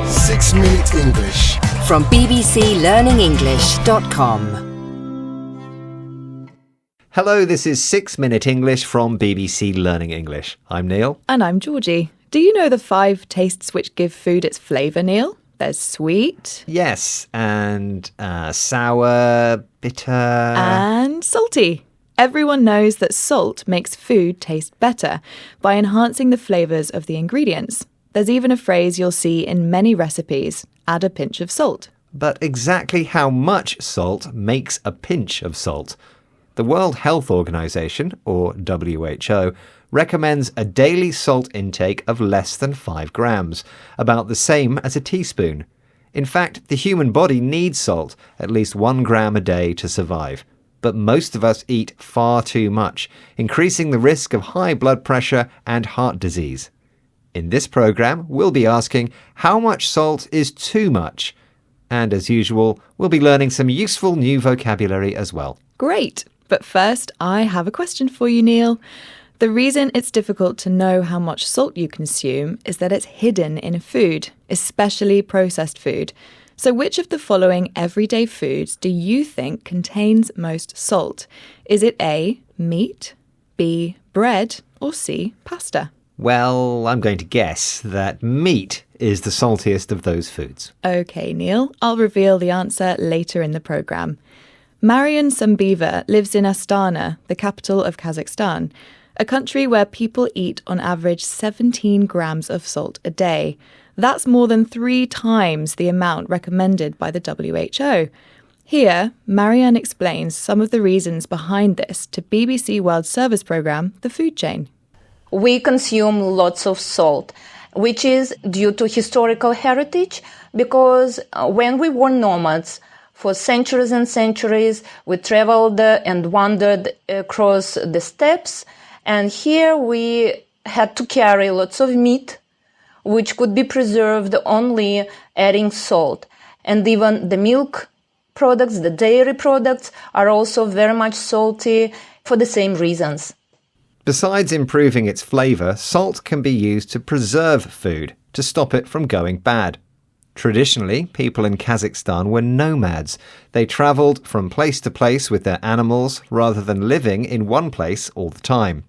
6-Minute English from bbclearningenglish.com. Hello, this is 6-Minute English from BBC Learning English. I'm Neil. And I'm Georgie. Do you know the 5 tastes which give food its flavour, Neil? There's sweet. Yes, and sour, bitter. And salty. Everyone knows that salt makes food taste better by enhancing the flavours of the ingredients. There's even a phrase you'll see in many recipes, add a pinch of salt. But exactly how much salt makes a pinch of salt? The World Health Organization, or WHO, recommends a daily salt intake of less than 5 grams, about the same as a teaspoon. In fact, the human body needs salt, at least 1 gram a day to survive. But most of us eat far too much, increasing the risk of high blood pressure and heart disease. In this programme, we'll be asking how much salt is too much. And as usual, we'll be learning some useful new vocabulary as well. Great! But first, I have a question for you, Neil. The reason it's difficult to know how much salt you consume is that it's hidden in food, especially processed food. So which of the following everyday foods do you think contains most salt? Is it A, meat, B, bread, or C, pasta? Well, I'm going to guess that meat is the saltiest of those foods. OK, Neil, I'll reveal the answer later in the programme. Marian Sambiva lives in Astana, the capital of Kazakhstan, a country where people eat on average 17 grams of salt a day. That's more than 3 times the amount recommended by the WHO. Here, Marianne explains some of the reasons behind this to BBC World Service programme, The Food Chain. We consume lots of salt, which is due to historical heritage, because when we were nomads, for centuries and centuries, we traveled and wandered across the steppes, and here we had to carry lots of meat, which could be preserved only adding salt. And even the milk products, the dairy products, are also very much salty for the same reasons. Besides improving its flavour, salt can be used to preserve food, to stop it from going bad. Traditionally, people in Kazakhstan were nomads. They travelled from place to place with their animals rather than living in one place all the time.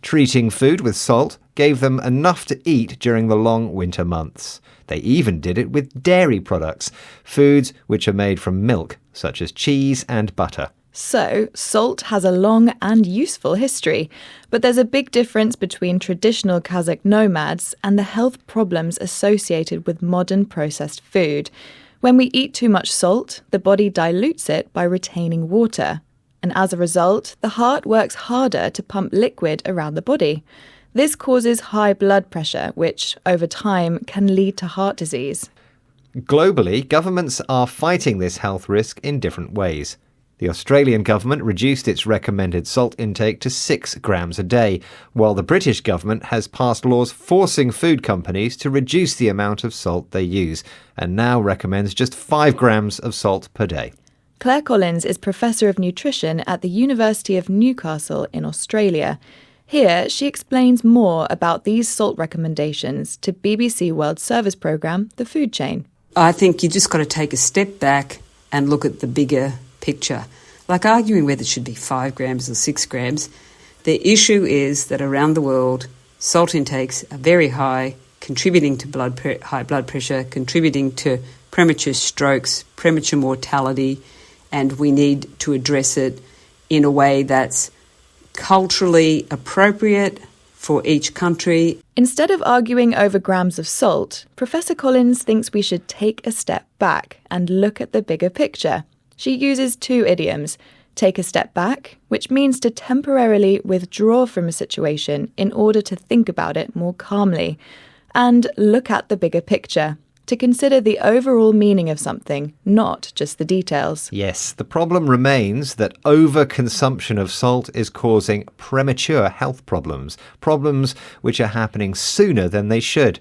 Treating food with salt gave them enough to eat during the long winter months. They even did it with dairy products, foods which are made from milk, such as cheese and butter. So, salt has a long and useful history, but there's a big difference between traditional Kazakh nomads and the health problems associated with modern processed food. When we eat too much salt, the body dilutes it by retaining water. And as a result, the heart works harder to pump liquid around the body. This causes high blood pressure, which, over time, can lead to heart disease. Globally, governments are fighting this health risk in different ways. The Australian government reduced its recommended salt intake to 6 grams a day, while the British government has passed laws forcing food companies to reduce the amount of salt they use, and now recommends just 5 grams of salt per day. Claire Collins is Professor of Nutrition at the University of Newcastle in Australia. Here, she explains more about these salt recommendations to BBC World Service programme, The Food Chain. I think you just got to take a step back and look at the bigger picture. Like arguing whether it should be 5 grams or 6 grams, the issue is that around the world, salt intakes are very high, contributing to high blood pressure, contributing to premature strokes, premature mortality, and we need to address it in a way that's culturally appropriate for each country. Instead of arguing over grams of salt, Professor Collins thinks we should take a step back and look at the bigger picture. She uses 2 idioms: take a step back, which means to temporarily withdraw from a situation in order to think about it more calmly, and look at the bigger picture, to consider the overall meaning of something, not just the details. Yes, the problem remains that overconsumption of salt is causing premature health problems which are happening sooner than they should.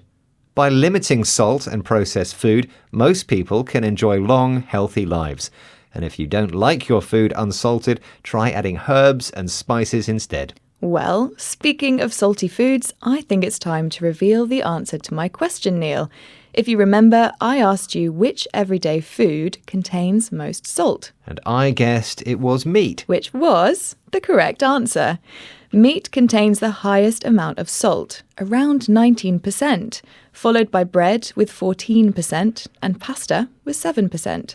By limiting salt and processed food, most people can enjoy long, healthy lives. And if you don't like your food unsalted, try adding herbs and spices instead. Well, speaking of salty foods, I think it's time to reveal the answer to my question, Neil. If you remember, I asked you which everyday food contains most salt, And I guessed it was meat. which was the correct answer. Meat contains the highest amount of salt, around 19%, followed by bread with 14% and pasta with 7%.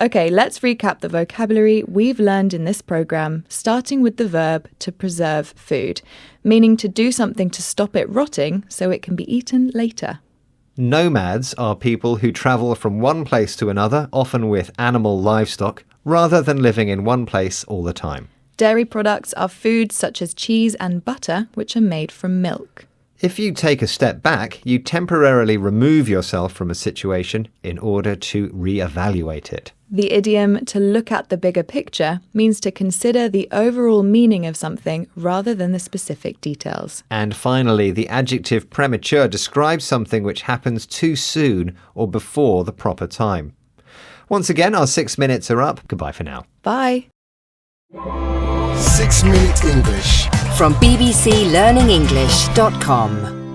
Okay, let's recap the vocabulary we've learned in this program, starting with the verb to preserve food, meaning to do something to stop it rotting so it can be eaten later. Nomads are people who travel from one place to another, often with animal livestock, rather than living in one place all the time. Dairy products are foods such as cheese and butter, which are made from milk. If you take a step back, you temporarily remove yourself from a situation in order to re-evaluate it. The idiom to look at the bigger picture means to consider the overall meaning of something rather than the specific details. And finally, the adjective premature describes something which happens too soon or before the proper time. Once again, our 6 minutes are up. Goodbye for now. Bye. 6 Minute English. From bbclearningenglish.com.